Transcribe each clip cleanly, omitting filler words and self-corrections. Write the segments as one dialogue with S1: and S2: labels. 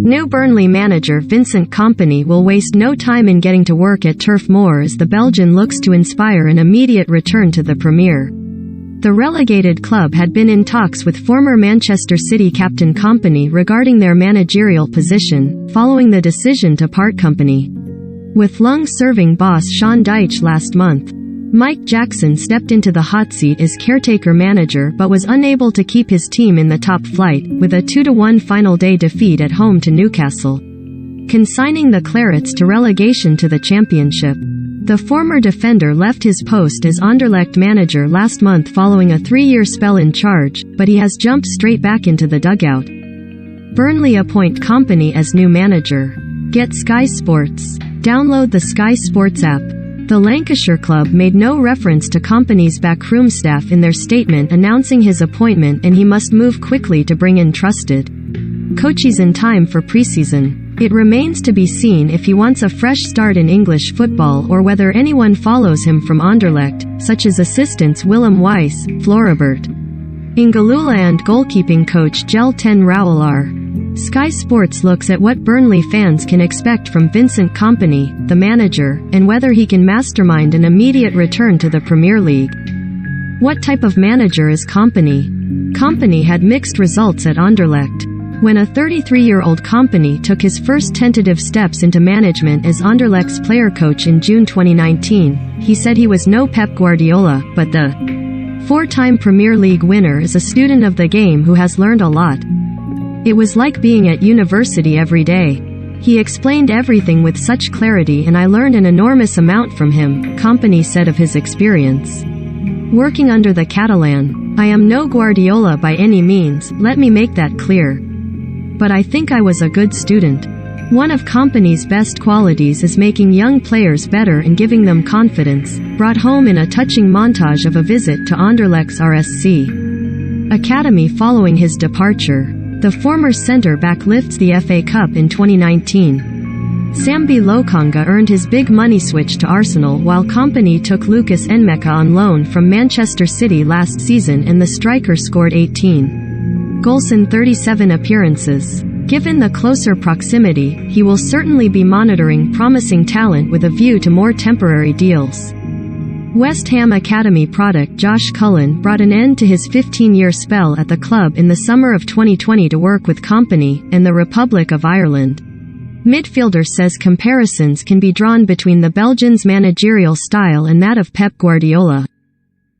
S1: New Burnley manager Vincent Kompany will waste no time in getting to work at Turf Moor as the Belgian looks to inspire an immediate return to the Premier. The relegated club had been in talks with former Manchester City captain Kompany regarding their managerial position, following the decision to part company with long-serving boss Sean Dyche last month. Mike Jackson stepped into the hot seat as caretaker manager but was unable to keep his team in the top flight, with a 2-1 final day defeat at home to Newcastle, consigning the Clarets to relegation to the Championship. The former defender left his post as Anderlecht manager last month following a 3-year spell in charge, but he has jumped straight back into the dugout. Burnley appoint Kompany as new manager. Get Sky Sports. Download the Sky Sports app. The Lancashire club made no reference to Kompany's backroom staff in their statement announcing his appointment, and he must move quickly to bring in trusted coaches in time for pre-season. It remains to be seen if he wants a fresh start in English football or whether anyone follows him from Anderlecht, such as assistants Willem Weiss, Floribert Ingalula and goalkeeping coach Gel Ten Rouwelaar. Sky Sports looks at what Burnley fans can expect from Vincent Kompany, the manager, and whether he can mastermind an immediate return to the Premier League. What type of manager is Kompany? Kompany had mixed results at Anderlecht. When a 33-year-old Kompany took his first tentative steps into management as Anderlecht's player coach in June 2019, he said he was no Pep Guardiola, but the 4-time Premier League winner is a student of the game who has learned a lot. It was like being at university every day. He explained everything with such clarity and I learned an enormous amount from him, Kompany said of his experience working under the Catalan. I am no Guardiola by any means, let me make that clear. But I think I was a good student. One of Kompany's best qualities is making young players better and giving them confidence, brought home in a touching montage of a visit to Anderlecht's RSC Academy following his departure. The former centre-back lifts the FA Cup in 2019. Sambi Lokonga earned his big money switch to Arsenal while Kompany took Lucas Enmeka on loan from Manchester City last season, and the striker scored 18 goals in 37 appearances. Given the closer proximity, he will certainly be monitoring promising talent with a view to more temporary deals. West Ham Academy product Josh Cullen brought an end to his 15-year spell at the club in the summer of 2020 to work with Kompany and the Republic of Ireland. Midfielder says comparisons can be drawn between the Belgian's managerial style and that of Pep Guardiola.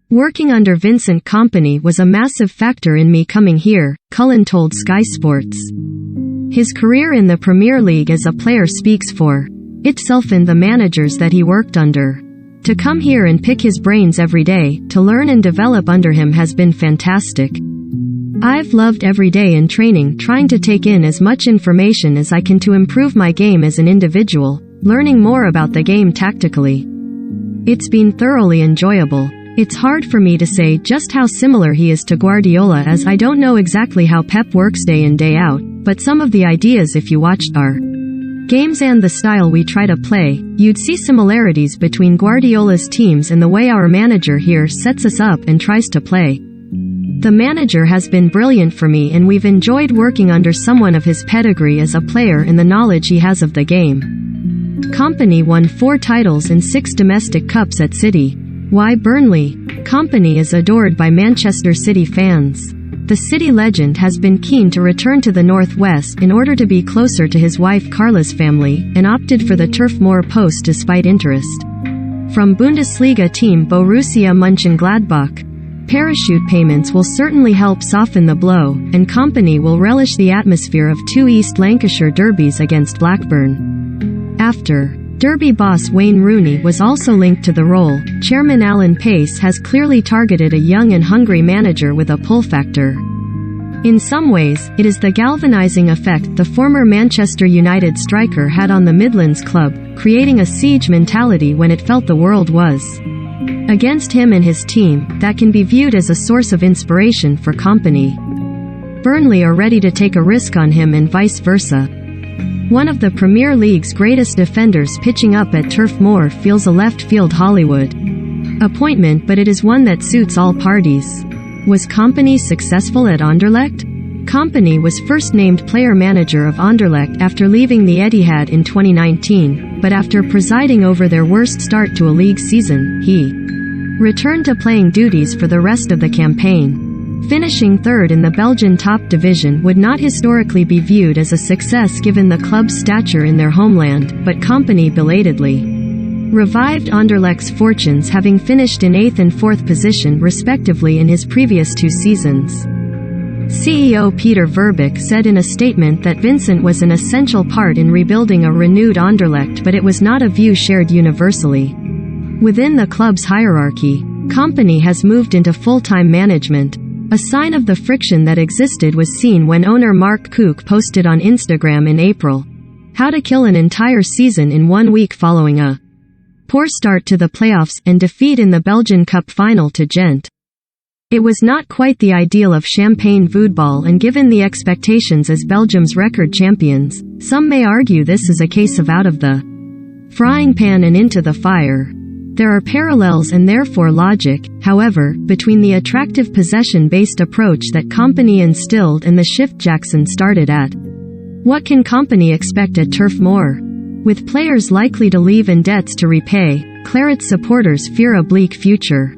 S1: Working under Vincent Kompany was a massive factor in me coming here, Cullen told Sky Sports. His career in the Premier League as a player speaks for itself and the managers that he worked under. To come here and pick his brains every day, to learn and develop under him has been fantastic. I've loved every day in training trying to take in as much information as I can to improve my game as an individual, learning more about the game tactically. It's been thoroughly enjoyable. It's hard for me to say just how similar he is to Guardiola as I don't know exactly how Pep works day in day out, but some of the ideas if you watched our games and the style we try to play, you'd see similarities between Guardiola's teams and the way our manager here sets us up and tries to play. The manager has been brilliant for me and we've enjoyed working under someone of his pedigree as a player and the knowledge he has of the game. Kompany won 4 titles and 6 domestic cups at City. Why Burnley? Kompany is adored by Manchester City fans. The City legend has been keen to return to the northwest in order to be closer to his wife Carla's family, and opted for the Turf Moor post despite interest from Bundesliga team Borussia Mönchengladbach. Parachute payments will certainly help soften the blow, and Kompany will relish the atmosphere of 2 East Lancashire derbies against Blackburn. After Derby boss Wayne Rooney was also linked to the role, Chairman Alan Pace has clearly targeted a young and hungry manager with a pull factor. In some ways, it is the galvanizing effect the former Manchester United striker had on the Midlands club, creating a siege mentality when it felt the world was against him and his team, that can be viewed as a source of inspiration for Kompany. Burnley are ready to take a risk on him and vice versa. One of the Premier League's greatest defenders pitching up at Turf Moor feels a left-field Hollywood appointment, but it is one that suits all parties. Was Kompany successful at Anderlecht? Kompany was first named player-manager of Anderlecht after leaving the Etihad in 2019, but after presiding over their worst start to a league season, he returned to playing duties for the rest of the campaign. Finishing third in the Belgian top division would not historically be viewed as a success given the club's stature in their homeland, but Kompany belatedly revived Anderlecht's fortunes, having finished in 8th and 4th position respectively in his previous 2 seasons. CEO Peter Verbeek said in a statement that Vincent was an essential part in rebuilding a renewed Anderlecht, but it was not a view shared universally. Within the club's hierarchy, Kompany has moved into full-time management. A sign of the friction that existed was seen when owner Mark Kook posted on Instagram in April how to kill an entire season in 1 week following a poor start to the playoffs and defeat in the Belgian Cup final to Gent. It was not quite the ideal of champagne voetbal, and given the expectations as Belgium's record champions, some may argue this is a case of out of the frying pan and into the fire. There are parallels and therefore logic, however, between the attractive possession-based approach that Kompany instilled and the shift Jackson started at. What can Kompany expect at Turf Moor? With players likely to leave and debts to repay, Claret's supporters fear a bleak future.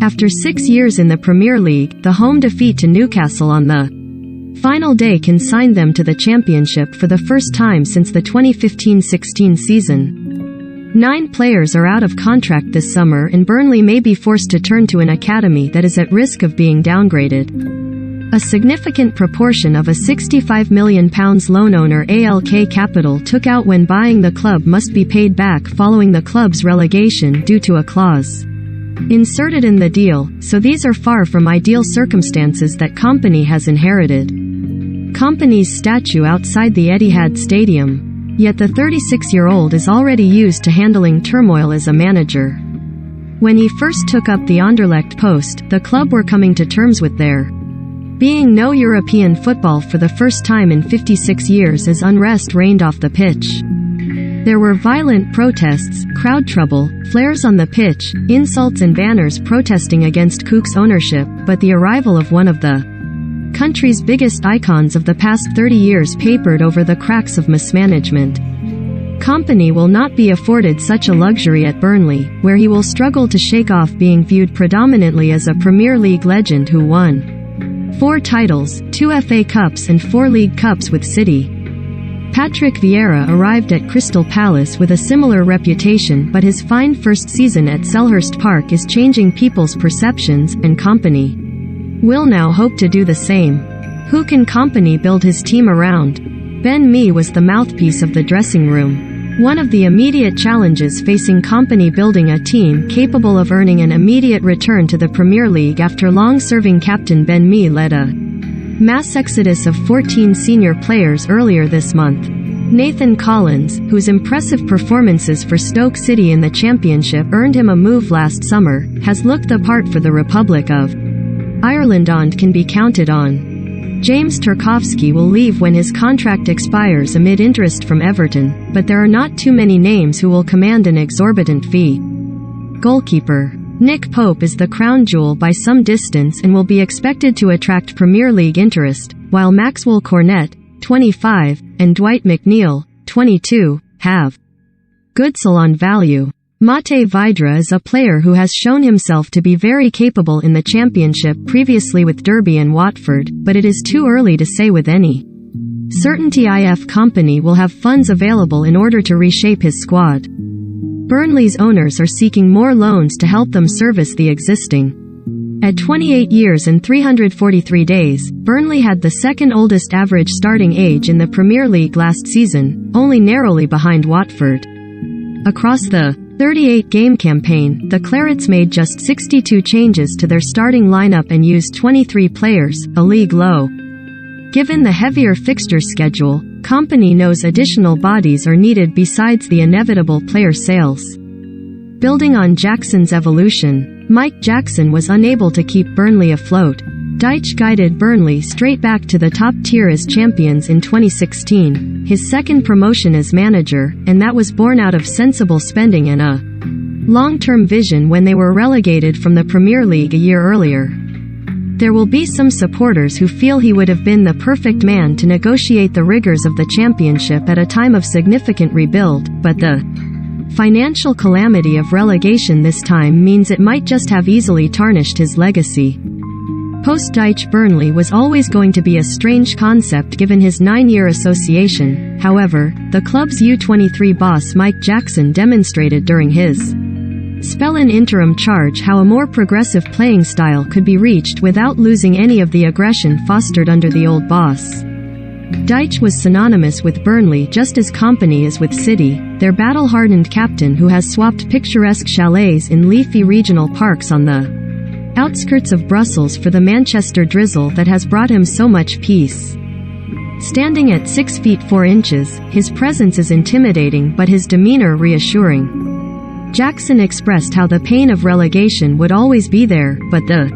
S1: After 6 years in the Premier League, the home defeat to Newcastle on the final day consigned them to the Championship for the first time since the 2015-16 season. 9 players are out of contract this summer, and Burnley may be forced to turn to an academy that is at risk of being downgraded. A significant proportion of a £65 million loan owner ALK Capital took out when buying the club must be paid back following the club's relegation due to a clause inserted in the deal, so these are far from ideal circumstances that Kompany has inherited. Kompany's statue outside the Etihad Stadium. Yet the 36-year-old is already used to handling turmoil as a manager. When he first took up the Anderlecht post, the club were coming to terms with there being no European football for the first time in 56 years as unrest reigned off the pitch. There were violent protests, crowd trouble, flares on the pitch, insults and banners protesting against Kook's ownership, but the arrival of one of the country's biggest icons of the past 30 years papered over the cracks of mismanagement. Kompany will not be afforded such a luxury at Burnley, where he will struggle to shake off being viewed predominantly as a Premier League legend who won 4 titles, 2 FA Cups and 4 League Cups with City. Patrick Vieira arrived at Crystal Palace with a similar reputation, but his fine first season at Selhurst Park is changing people's perceptions, and Kompany will now hope to do the same. Who can Kompany build his team around? Ben Mee was the mouthpiece of the dressing room. One of the immediate challenges facing Kompany building a team capable of earning an immediate return to the Premier League after long-serving captain Ben Mee led a mass exodus of 14 senior players earlier this month. Nathan Collins, whose impressive performances for Stoke City in the Championship earned him a move last summer, has looked the part for the Republic of Ireland and can be counted on. James Tarkowski will leave when his contract expires amid interest from Everton, but there are not too many names who will command an exorbitant fee. Goalkeeper Nick Pope is the crown jewel by some distance and will be expected to attract Premier League interest, while Maxwell Cornet, 25, and Dwight McNeil, 22, have good salon value. Mate Vidra is a player who has shown himself to be very capable in the Championship previously with Derby and Watford, but it is too early to say with any certainty if Kompany will have funds available in order to reshape his squad. Burnley's owners are seeking more loans to help them service the existing. At 28 years and 343 days, Burnley had the second oldest average starting age in the Premier League last season, only narrowly behind Watford. Across the 38-game campaign, the Clarets made just 62 changes to their starting lineup and used 23 players, a league low. Given the heavier fixture schedule, Kompany knows additional bodies are needed besides the inevitable player sales. Building on Jackson's evolution, Mike Jackson was unable to keep Burnley afloat. Dyche guided Burnley straight back to the top tier as champions in 2016, his second promotion as manager, and that was born out of sensible spending and a long-term vision when they were relegated from the Premier League a year earlier. There will be some supporters who feel he would have been the perfect man to negotiate the rigors of the championship at a time of significant rebuild, but the financial calamity of relegation this time means it might just have easily tarnished his legacy. Post-Dyche Burnley was always going to be a strange concept given his 9-year association. However, the club's U23 boss Mike Jackson demonstrated during his spell in interim charge how a more progressive playing style could be reached without losing any of the aggression fostered under the old boss. Dyche was synonymous with Burnley just as Kompany is with City, their battle-hardened captain who has swapped picturesque chalets in leafy regional parks on the outskirts of Brussels for the Manchester drizzle that has brought him so much peace. Standing at 6 feet 4 inches, his presence is intimidating but his demeanor reassuring. Jackson expressed how the pain of relegation would always be there, but the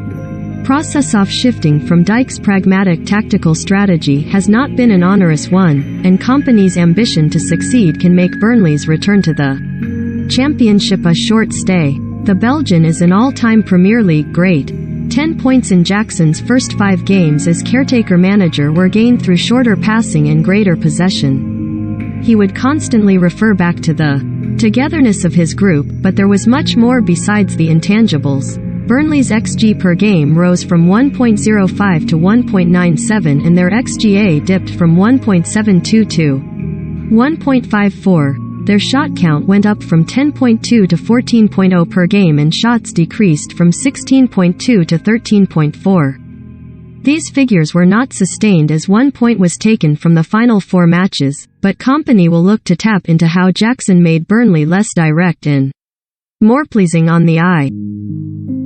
S1: process of shifting from Dyche's pragmatic tactical strategy has not been an onerous one, and Kompany's ambition to succeed can make Burnley's return to the championship a short stay. The Belgian is an all-time Premier League great. 10 points in Jackson's first 5 games as caretaker manager were gained through shorter passing and greater possession. He would constantly refer back to the togetherness of his group, but there was much more besides the intangibles. Burnley's XG per game rose from 1.05 to 1.97 and their XGA dipped from 1.72 to 1.54. Their shot count went up from 10.2 to 14.0 per game and shots decreased from 16.2 to 13.4. These figures were not sustained as 1 point was taken from the final 4 matches, but Kompany will look to tap into how Jackson made Burnley less direct and more pleasing on the eye.